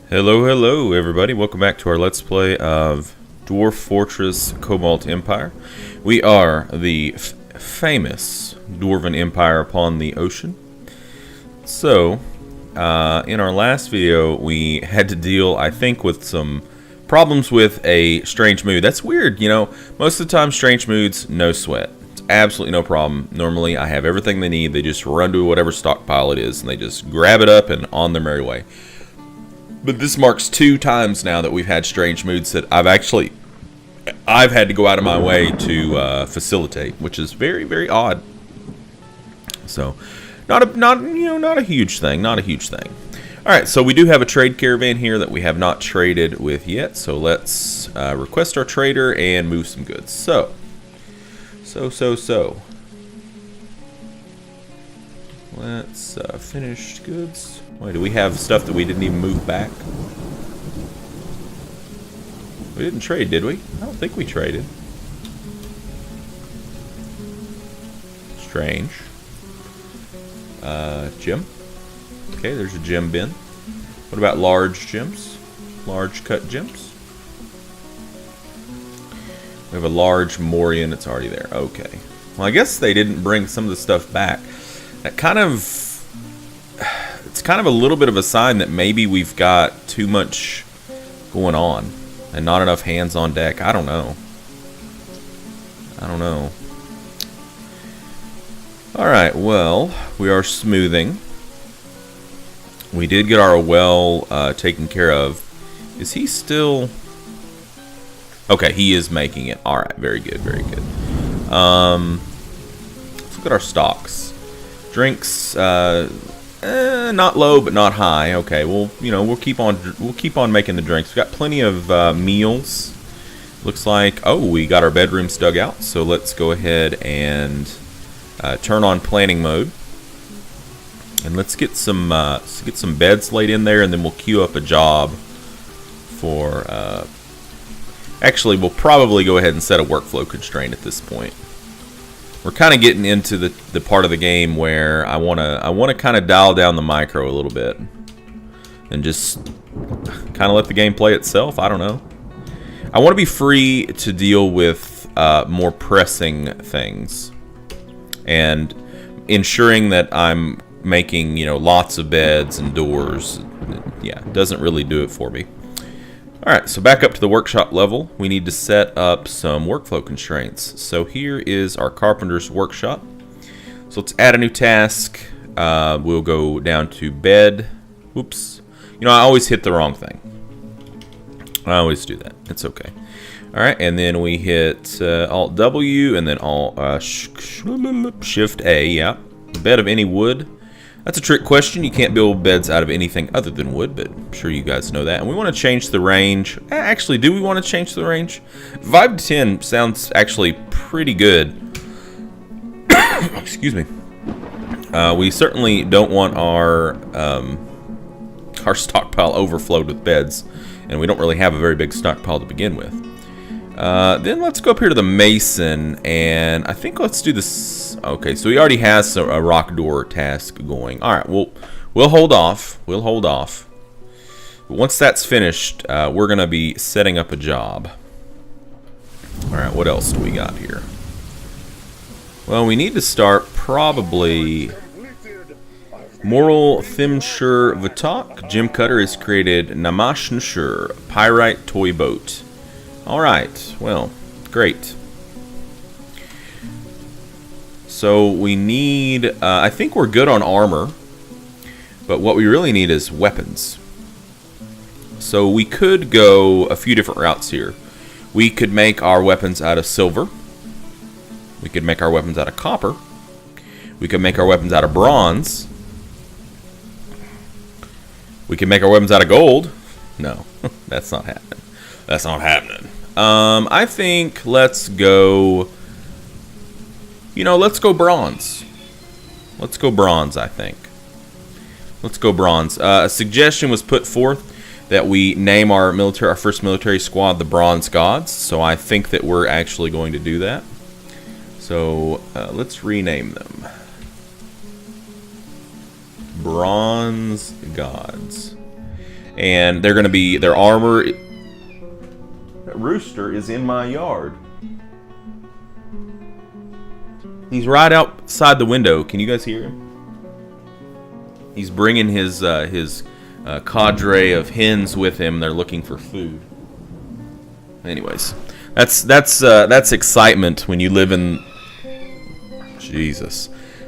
Hello everybody. Welcome back to our Let's Play of Dwarf Fortress Cobaltempire. We are the famous Dwarven Empire upon the ocean. So, in our last video, we had to deal, I think, with some problems with a strange mood. That's weird, you know. Most of the time, strange moods, no sweat. It's absolutely no problem. Normally, I have everything they need. They just run to whatever stockpile it is, and they just grab it up and on their merry way. But this marks 2 times now that we've had strange moods that I've had to go out of my way to facilitate, which is very, very odd. So, not a huge thing, not a huge thing. All right, so we do have a trade caravan here that we have not traded with yet. So let's request our trader and move some goods. So. Let's finish goods. Wait, do we have stuff that we didn't even move back? We didn't trade, did we? I don't think we traded. Strange. Gem. Okay, there's a gem bin. What about large gems? Large cut gems? We have a large Morian. It's already there. Okay. Well, I guess they didn't bring some of the stuff back. That it's kind of a little bit of a sign that maybe we've got too much going on and not enough hands on deck. I don't know. Alright, well, we are smoothing. We did get our well taken care of. Is he still... Okay, he is making it. Alright, very good, very good. Let's look at our stocks. Drinks, not low but not high. Okay, well, you know, we'll keep on making the drinks. We've got plenty of meals. Looks like, oh, we got our bedrooms dug out. So let's go ahead and turn on planning mode, and let's get some beds laid in there, and then we'll queue up a job for. Actually, we'll probably go ahead and set a workflow constraint at this point. We're kind of getting into the part of the game where I wanna kind of dial down the micro a little bit and just kind of let the game play itself. I don't know. I want to be free to deal with more pressing things and ensuring that I'm making, you know, lots of beds and doors. Yeah, it doesn't really do it for me. Alright, so back up to the workshop level, we need to set up some workflow constraints. So here is our carpenter's workshop. So let's add a new task. We'll go down to bed. Whoops. You know, I always hit the wrong thing. I always do that. It's okay. Alright, and then we hit Alt W and then Alt Shift A. Yeah. Bed of any wood. That's a trick question. You can't build beds out of anything other than wood, but I'm sure you guys know that. And we want to change the range. Actually, do we want to change the range? 5 to 10 sounds actually pretty good. Excuse me. We certainly don't want our stockpile overflowed with beds, and we don't really have a very big stockpile to begin with. Then let's go up here to the mason, and I think let's do this. Okay, so he already has a rock door task going. All right, we'll hold off. We'll hold off. But once that's finished, we're gonna be setting up a job. All right, what else do we got here? Well, we need to start probably. Moral Thimshire Vatok. Jim Cutter has created Namashnsher Pyrite Toy Boat. All right, well, great. So we need, I think we're good on armor, but what we really need is weapons. So we could go a few different routes here. We could make our weapons out of silver. We could make our weapons out of copper. We could make our weapons out of bronze. We can make our weapons out of gold. No, that's not happening. That's not happening. I think let's go... You know, let's go bronze. Let's go bronze, I think. Let's go bronze. A suggestion was put forth that we name our first military squad the Bronze Gods. So I think that we're actually going to do that. So let's rename them. Bronze Gods. And they're going to be their armor. That rooster is in my yard. He's right outside the window. Can you guys hear him? He's bringing his cadre of hens with him. They're looking for food. Anyways, that's excitement when you live in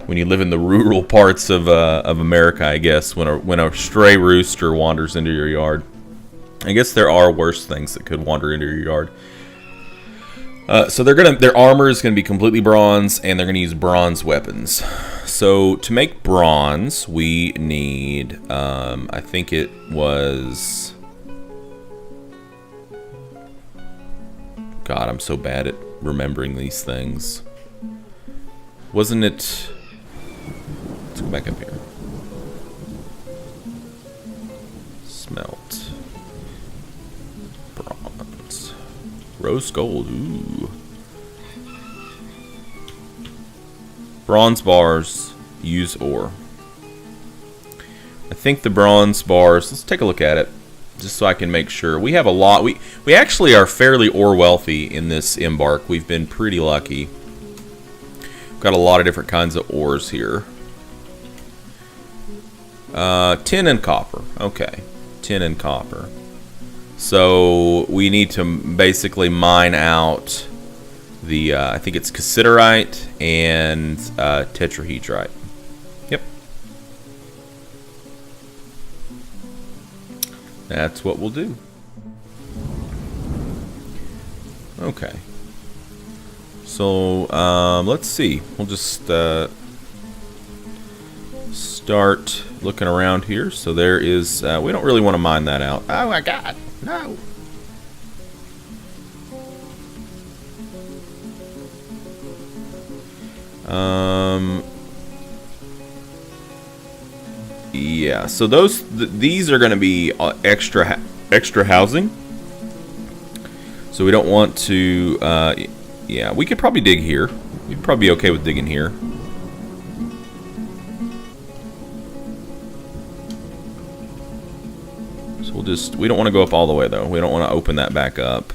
when you live in the rural parts of America. I guess when a stray rooster wanders into your yard. I guess there are worse things that could wander into your yard. So their armor is gonna be completely bronze, and they're gonna use bronze weapons. So to make bronze, we need, I think it was. God, I'm so bad at remembering these things. Wasn't it? Let's go back up here. Smelt. Bronze. Rose gold. Ooh. Bronze bars use ore. I think the bronze bars. Let's take a look at it, just so I can make sure. We have a lot. We actually are fairly ore wealthy in this embark. We've been pretty lucky. We've got a lot of different kinds of ores here. Tin and copper. Okay, tin and copper. So we need to basically mine out the, I think it's cassiterite and tetrahedrite. Yep. That's what we'll do. Okay. So, let's see. We'll just start looking around here. So there is, we don't really want to mine that out. Oh my God, no. Yeah, so these are going to be extra housing. So we don't want to, yeah, we could probably dig here. We'd probably be okay with digging here. So we don't want to go up all the way though. We don't want to open that back up.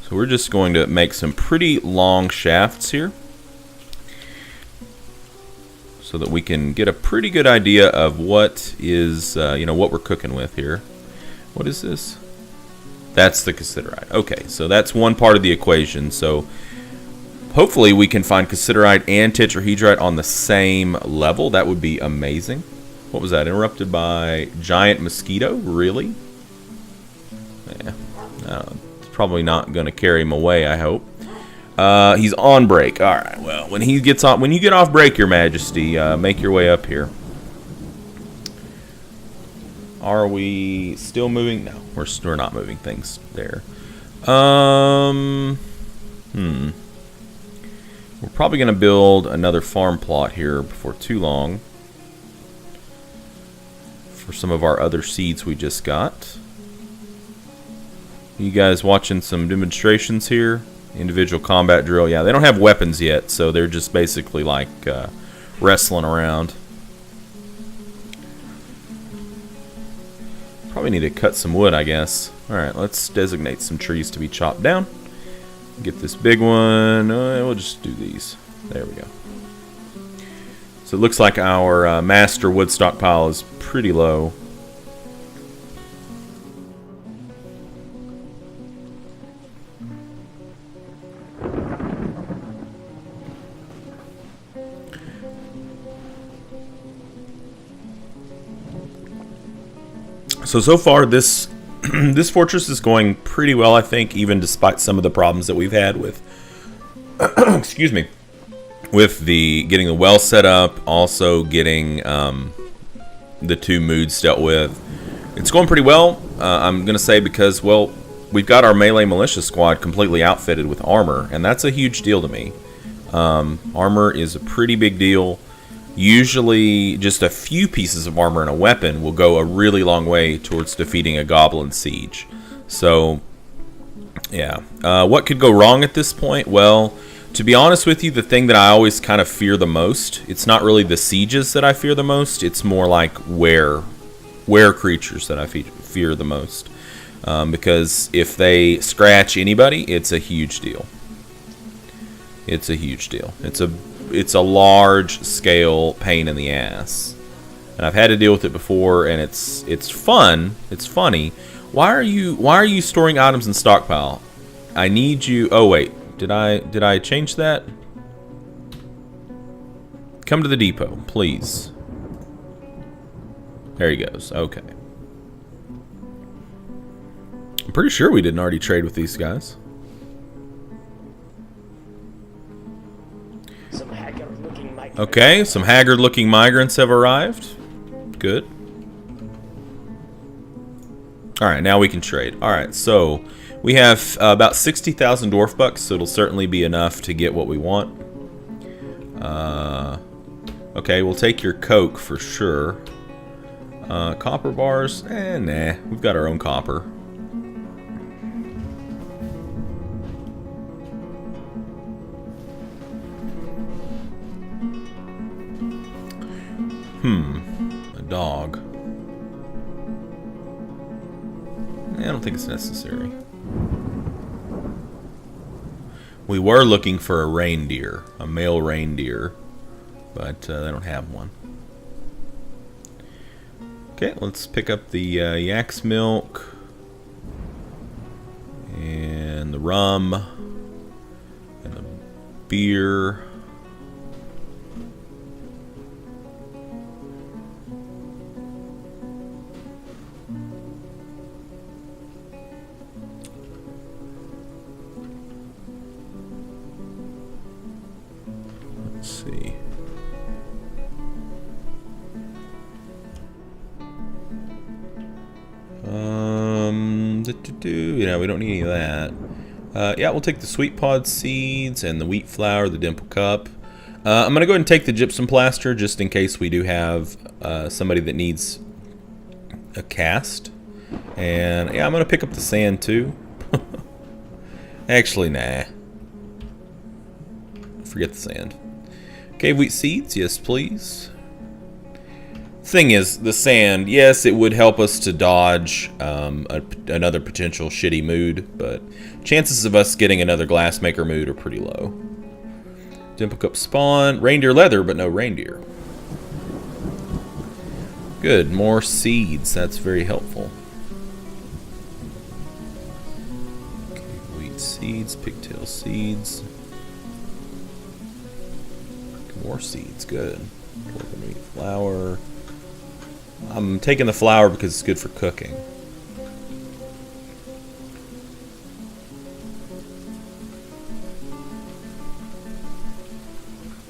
So we're just going to make some pretty long shafts here, so that we can get a pretty good idea of what is, you know, what we're cooking with here. What is this? That's the cassiterite. Okay, so that's one part of the equation. So hopefully we can find cassiterite and tetrahedrite on the same level. That would be amazing. What was that? Interrupted by giant mosquito? Really? Yeah. It's probably not going to carry him away, I hope. He's on break. All right. Well, when you get off break, Your Majesty, make your way up here. Are we still moving? No, we're not moving things there. We're probably going to build another farm plot here before too long for some of our other seeds we just got. You guys watching some demonstrations here? Individual combat drill. Yeah, they don't have weapons yet, so they're just basically like wrestling around. Probably need to cut some wood, I guess. Alright, let's designate some trees to be chopped down. Get this big one. We'll just do these. There we go. So it looks like our master wood stockpile is pretty low. So far this this fortress is going pretty well, I think, even despite some of the problems that we've had with excuse me, with getting the well set up, also getting the two moods dealt with. It's going pretty well. I'm gonna say because, well, we've got our melee militia squad completely outfitted with armor, and that's a huge deal to me. Armor is a pretty big deal. Usually just a few pieces of armor and a weapon will go a really long way towards defeating a goblin siege. So, yeah. What could go wrong at this point? Well, To be honest with you, the thing that I always kind of fear the most, it's not really the sieges that I fear the most, it's more like were creatures that I fear the most. Because if they scratch anybody, it's a huge deal. It's a huge deal. It's a large scale pain in the ass. And I've had to deal with it before, and it's fun. It's funny. Why are you storing items in stockpile? I need you. Oh wait. Did I change that? Come to the depot, please. There he goes. Okay. I'm pretty sure we didn't already trade with these guys. Okay, some haggard-looking migrants have arrived. Good. Alright, now we can trade. Alright, so we have about 60,000 dwarf bucks, so it'll certainly be enough to get what we want. Okay, we'll take your coke for sure. Copper bars? Nah. We've got our own copper. A dog. I don't think it's necessary. We were looking for a reindeer, a male reindeer, but they don't have one. Okay, let's pick up the yak's milk and the rum and the beer. See. Yeah, we don't need any of that. Yeah, we'll take the sweet pod seeds and the wheat flour, the dimple cup. I'm gonna go ahead and take the gypsum plaster just in case we do have somebody that needs a cast. And yeah, I'm gonna pick up the sand too. Actually, nah. Forget the sand. Cave wheat seeds, yes please. Thing is, the sand, yes, it would help us to dodge another potential shitty mood, but chances of us getting another glassmaker mood are pretty low. Dimple cup spawn, reindeer leather, but no reindeer. Good, more seeds, that's very helpful. Okay, wheat seeds, pigtail seeds. More seeds, good. Wheat flour. I'm taking the flour because it's good for cooking.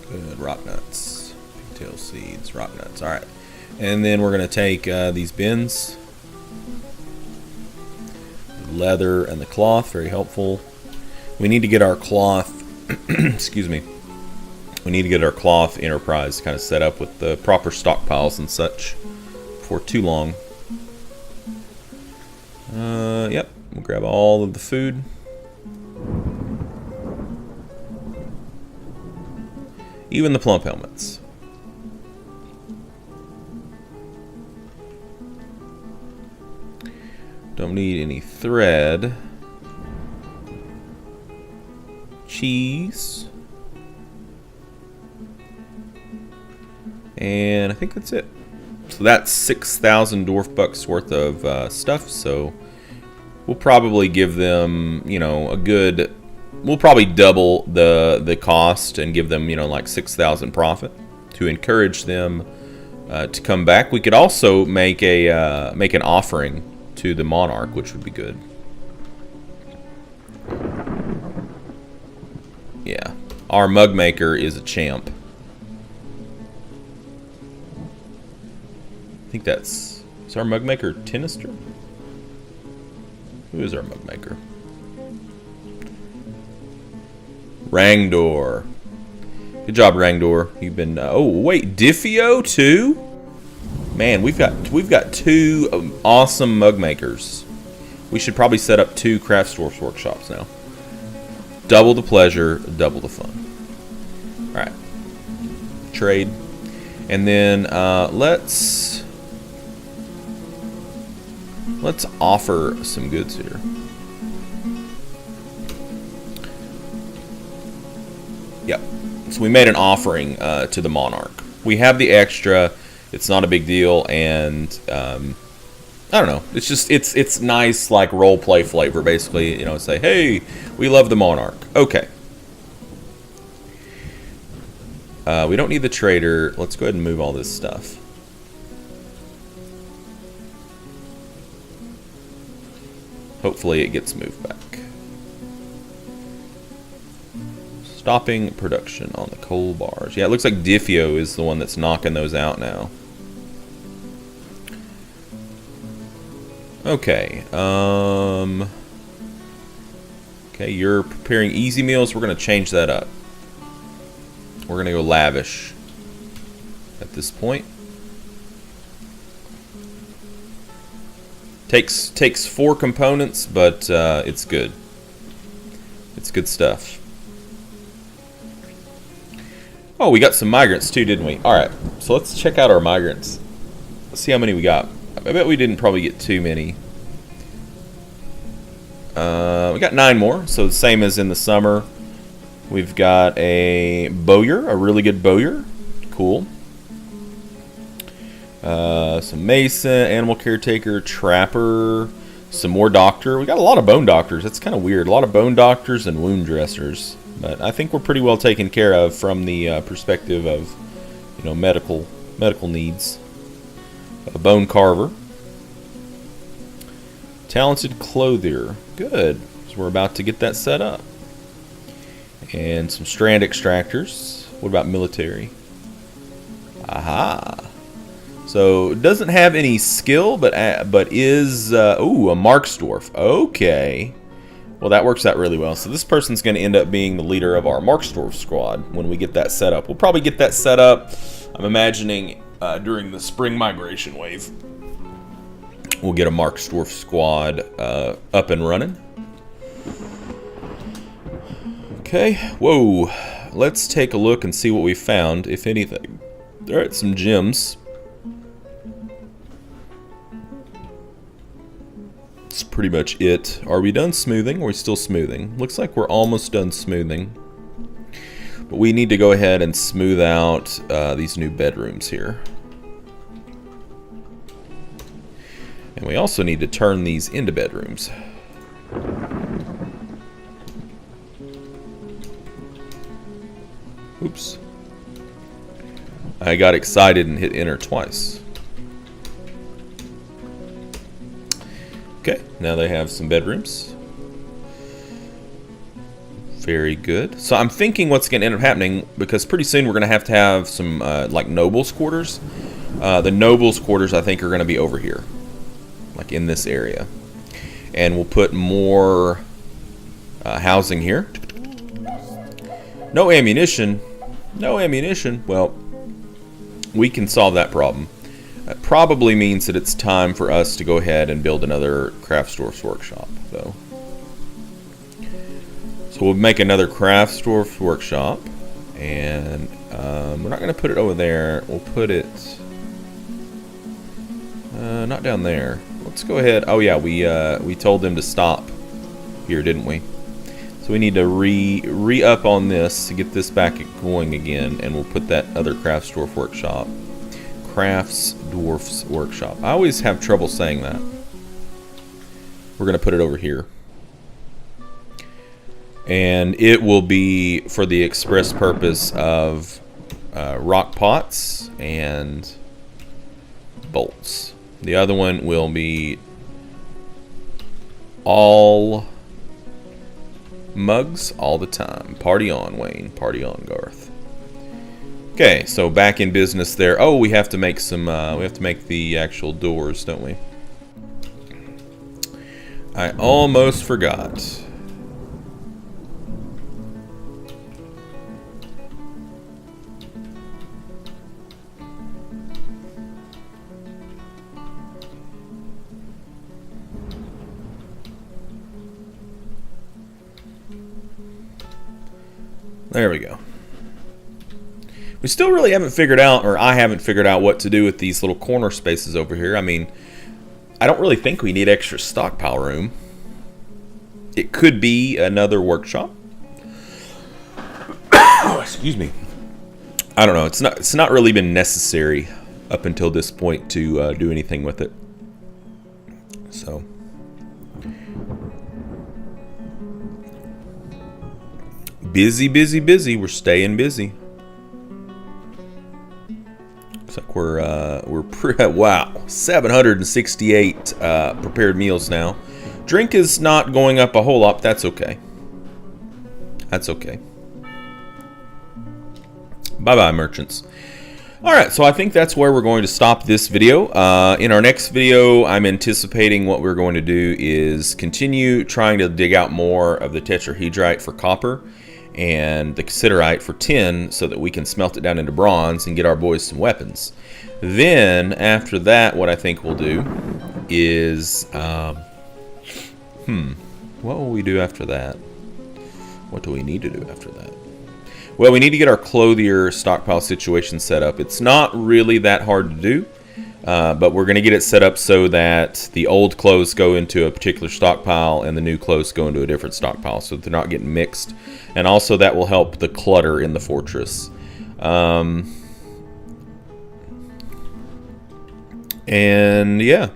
Good, rock nuts. Pigtail seeds, rock nuts. Alright. And then we're going to take these bins. The leather and the cloth, very helpful. We need to get our cloth, excuse me. We need to get our cloth enterprise kind of set up with the proper stockpiles and such before too long. Yep, we'll grab all of the food. Even the plump helmets. Don't need any thread. Cheese. And I think that's it. So that's 6,000 dwarf bucks worth of stuff. So we'll probably give them, you know, a good. We'll probably double the cost and give them, you know, like 6,000 profit to encourage them to come back. We could also make an offering to the monarch, which would be good. Yeah, our mug maker is a champ. I think is our mug maker Tinister? Who is our mug maker? Rangdor. Good job, Rangdor. You've been oh wait, Diffio too? Man, we've got two awesome mug makers. We should probably set up 2 craft stores workshops now. Double the pleasure, double the fun. Alright. Trade. And then let's offer some goods here. Yep. So we made an offering to the monarch. We have the extra. It's not a big deal, and I don't know. It's just it's nice, like role play flavor, basically. You know, say, hey, we love the monarch. Okay. We don't need the trader. Let's go ahead and move all this stuff. Hopefully it gets moved back. Stopping production on the coal bars. Yeah, it looks like Diffio is the one that's knocking those out now. Okay. Okay, you're preparing easy meals. We're going to change that up. We're going to go lavish at this point. Takes 4 components, but it's good. It's good stuff. Oh, we got some migrants too, didn't we? Alright, so let's check out our migrants. Let's see how many we got. I bet we didn't probably get too many. We got 9 more, so the same as in the summer. We've got a bowyer, a really good bowyer. Cool. Some mason, animal caretaker, trapper, some more doctor. We got a lot of bone doctors. That's kind of weird. A lot of bone doctors and wound dressers. But I think we're pretty well taken care of from the perspective of, you know, medical needs. A bone carver. Talented clothier. Good. So we're about to get that set up. And some strand extractors. What about military? Aha. So it doesn't have any skill, but is ooh, a Marksdwarf. Okay. Well, that works out really well. So this person's going to end up being the leader of our Marksdwarf squad when we get that set up. We'll probably get that set up, I'm imagining, during the spring migration wave. We'll get a Marksdwarf squad up and running. Okay. Whoa. Let's take a look and see what we found, if anything. Alright, some gems. That's pretty much it. Are we done smoothing? Or are we still smoothing? Looks like we're almost done smoothing. But we need to go ahead and smooth out these new bedrooms here. And we also need to turn these into bedrooms. Oops. I got excited and hit enter twice. Okay, now they have some bedrooms. Very good. So I'm thinking what's going to end up happening, because pretty soon we're going to have some like nobles quarters. The nobles quarters I think are going to be over here, like in this area, and we'll put more housing here. No ammunition. No ammunition. Well, we can solve that problem. That probably means that it's time for us to go ahead and build another Craftsdwarf's workshop, though. So we'll make another Craftsdwarf's workshop, and we're not going to put it over there. We'll put it not down there. Let's go ahead. Oh yeah, we told them to stop here, didn't we? So we need to re-up on this to get this back going again, and we'll put that other Craftsdwarf workshop. Craftsdwarf's workshop. I always have trouble saying that. We're going to put it over here. And it will be for the express purpose of rock pots and bolts. The other one will be all mugs all the time. Party on, Wayne. Party on, Garth. Okay, so back in business there. Oh, we have to make some. We have to make the actual doors, don't we? I almost forgot. There we go. We still really haven't figured out, or I haven't figured out what to do with these little corner spaces over here. I mean, I don't really think we need extra stockpile room. It could be another workshop. Excuse me. I don't know. It's not really been necessary up until this point to do anything with it. So busy, busy, busy. We're staying busy. Looks like we're wow, 768 prepared meals now. Drink is not going up a whole lot. But that's okay. That's okay. Bye-bye, merchants. Alright, so I think that's where we're going to stop this video. In our next video, I'm anticipating what we're going to do is continue trying to dig out more of the tetrahedrite for copper and the cassiterite for tin so that we can smelt it down into bronze and get our boys some weapons. Then, after that, what I think we'll do is... what will we do after that? What do we need to do after that? Well, we need to get our clothier stockpile situation set up. It's not really that hard to do, but we're going to get it set up so that the old clothes go into a particular stockpile and the new clothes go into a different stockpile so that they're not getting mixed. And also that will help the clutter in the fortress. And yeah,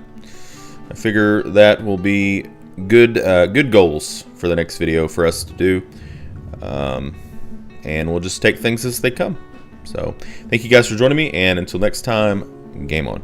I figure that will be good goals for the next video for us to do. And we'll just take things as they come. So, thank you guys for joining me, and until next time, game on.